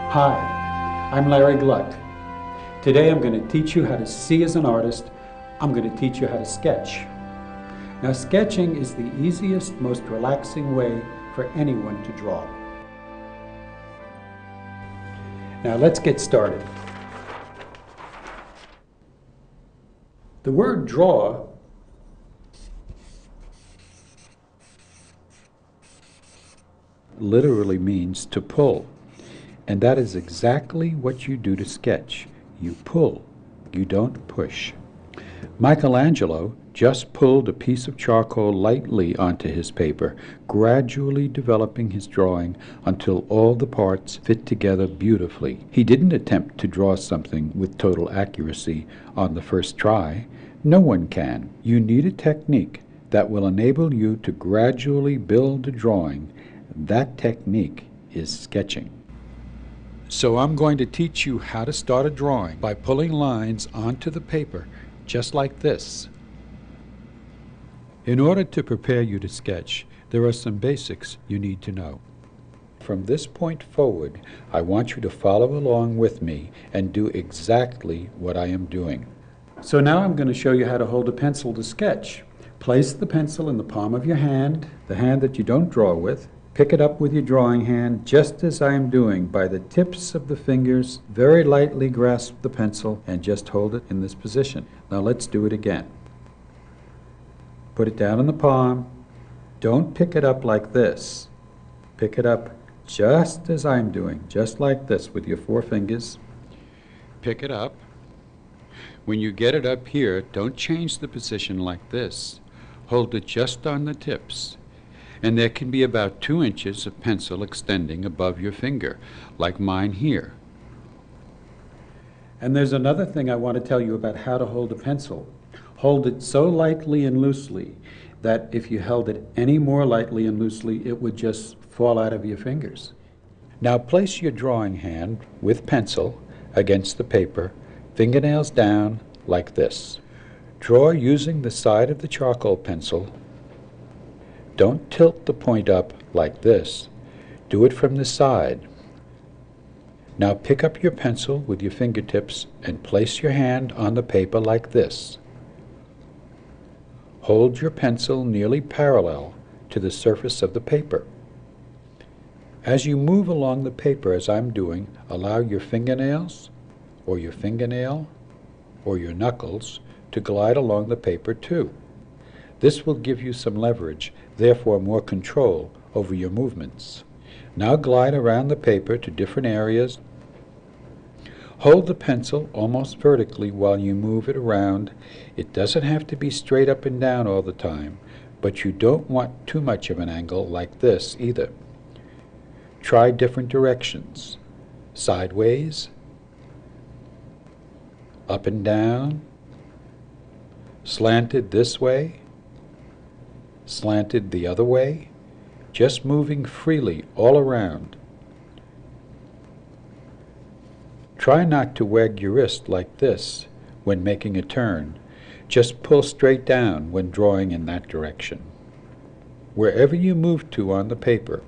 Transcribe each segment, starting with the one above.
Hi, I'm Larry Gluck. Today I'm going to teach you how to see as an artist. I'm going to teach you how to sketch. Now, sketching is the easiest, most relaxing way for anyone to draw. Now let's get started. The word draw literally means to pull. And that is exactly what you do to sketch. You pull, you don't push. Michelangelo just pulled a piece of charcoal lightly onto his paper, gradually developing his drawing until all the parts fit together beautifully. He didn't attempt to draw something with total accuracy on the first try. No one can. You need a technique that will enable you to gradually build a drawing. That technique is sketching. So I'm going to teach you how to start a drawing by pulling lines onto the paper, just like this. In order to prepare you to sketch, there are some basics you need to know. From this point forward, I want you to follow along with me and do exactly what I am doing. So now I'm going to show you how to hold a pencil to sketch. Place the pencil in the palm of your hand, the hand that you don't draw with. Pick it up with your drawing hand, just as I am doing, by the tips of the fingers. Very lightly grasp the pencil and just hold it in this position. Now let's do it again. Put it down in the palm. Don't pick it up like this. Pick it up just as I'm doing, just like this with your four fingers. Pick it up. When you get it up here, don't change the position like this. Hold it just on the tips. And there can be about 2 inches of pencil extending above your finger, like mine here. And there's another thing I want to tell you about how to hold a pencil. Hold it so lightly and loosely that if you held it any more lightly and loosely, it would just fall out of your fingers. Now place your drawing hand with pencil against the paper, fingernails down, like this. Draw using the side of the charcoal pencil. Don't tilt the point up like this. Do it from the side. Now pick up your pencil with your fingertips and place your hand on the paper like this. Hold your pencil nearly parallel to the surface of the paper. As you move along the paper, as I'm doing, allow your fingernails, or your fingernail, or your knuckles to glide along the paper too. This will give you some leverage, therefore more control over your movements. Now glide around the paper to different areas. Hold the pencil almost vertically while you move it around. It doesn't have to be straight up and down all the time, but you don't want too much of an angle like this either. Try different directions. Sideways, up and down, slanted this way, slanted the other way, just moving freely all around. Try not to wag your wrist like this when making a turn. Just pull straight down when drawing in that direction. Wherever you move to on the paper,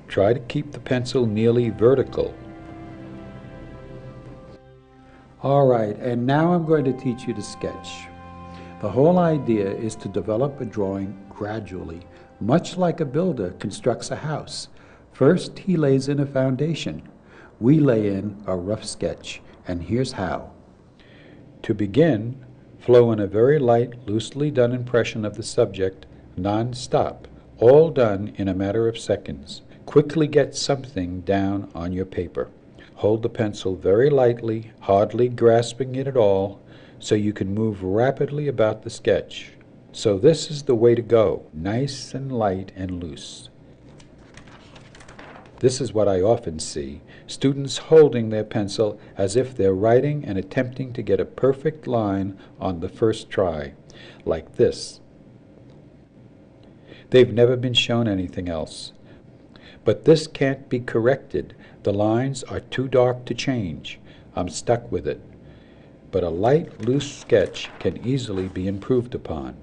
try to keep the pencil nearly vertical. All right, and now I'm going to teach you to sketch. The whole idea is to develop a drawing gradually, much like a builder constructs a house. First, he lays in a foundation. We lay in a rough sketch, and here's how. To begin, flow in a very light, loosely done impression of the subject, non-stop, all done in a matter of seconds. Quickly get something down on your paper. Hold the pencil very lightly, hardly grasping it at all, so you can move rapidly about the sketch. So this is the way to go, nice and light and loose. This is what I often see, students holding their pencil as if they're writing and attempting to get a perfect line on the first try, like this. They've never been shown anything else. But this can't be corrected. The lines are too dark to change. I'm stuck with it. But a light, loose sketch can easily be improved upon.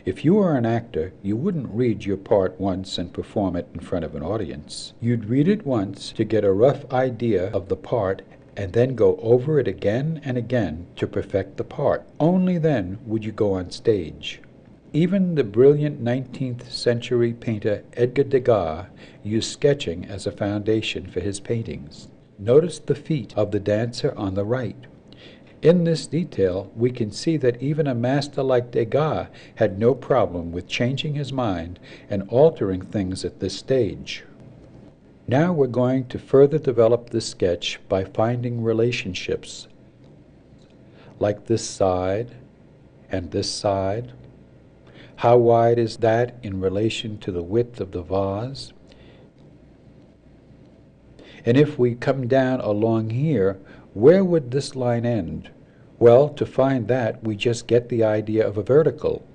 If you were an actor, you wouldn't read your part once and perform it in front of an audience. You'd read it once to get a rough idea of the part and then go over it again and again to perfect the part. Only then would you go on stage. Even the brilliant 19th century painter Edgar Degas used sketching as a foundation for his paintings. Notice the feet of the dancer on the right. In this detail, we can see that even a master like Degas had no problem with changing his mind and altering things at this stage. Now we're going to further develop this sketch by finding relationships, like this side and this side. How wide is that in relation to the width of the vase? And if we come down along here, where would this line end? Well, to find that, we just get the idea of a vertical.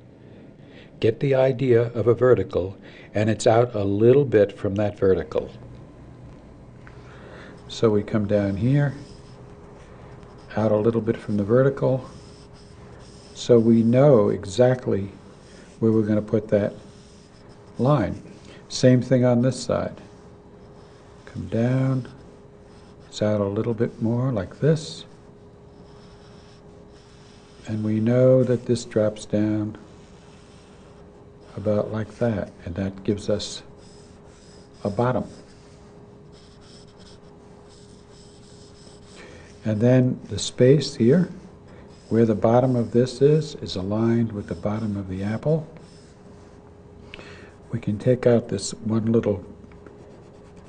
Get the idea of a vertical, and it's out a little bit from that vertical. So we come down here, out a little bit from the vertical, so we know exactly where we're going to put that line. Same thing on this side. Come down, it's out a little bit more like this, and we know that this drops down about like that, and that gives us a bottom. And then the space here, where the bottom of this is aligned with the bottom of the apple. We can take out this one little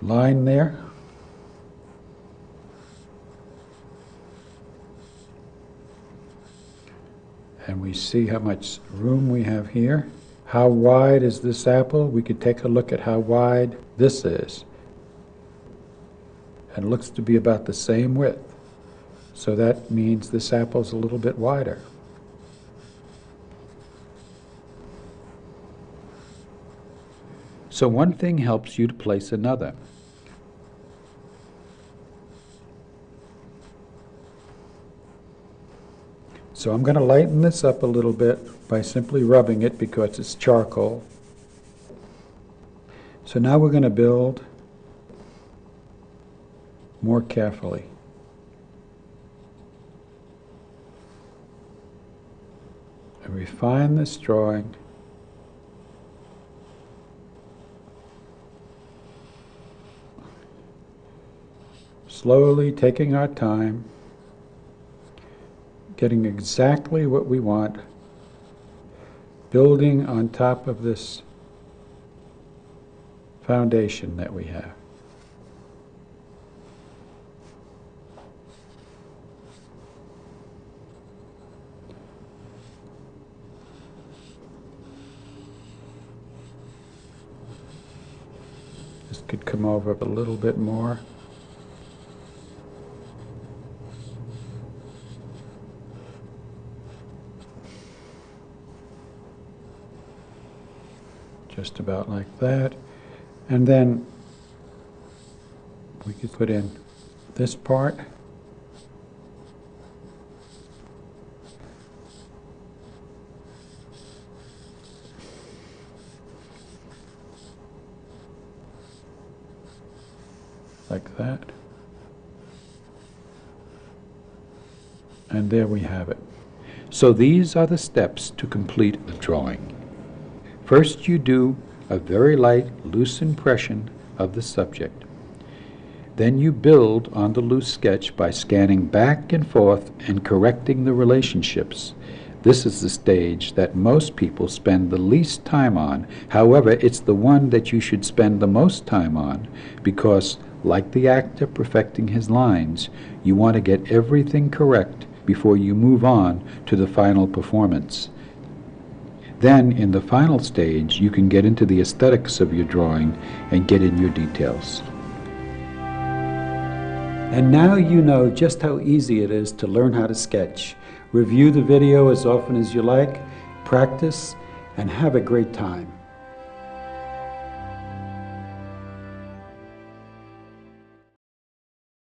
line there. And we see how much room we have here. How wide is this apple? We could take a look at how wide this is. And it looks to be about the same width. So that means this apple's a little bit wider. So one thing helps you to place another. So I'm going to lighten this up a little bit by simply rubbing it because it's charcoal. So now we're going to build more carefully. And refine this drawing. Slowly taking our time, getting exactly what we want, building on top of this foundation that we have. This could come over a little bit more. Just about like that. And then we could put in this part. Like that. And there we have it. So these are the steps to complete a drawing. First, you do a very light, loose impression of the subject. Then you build on the loose sketch by scanning back and forth and correcting the relationships. This is the stage that most people spend the least time on. However, it's the one that you should spend the most time on because, like the actor perfecting his lines, you want to get everything correct before you move on to the final performance. Then, in the final stage, you can get into the aesthetics of your drawing and get in your details. And now you know just how easy it is to learn how to sketch. Review the video as often as you like, practice, and have a great time.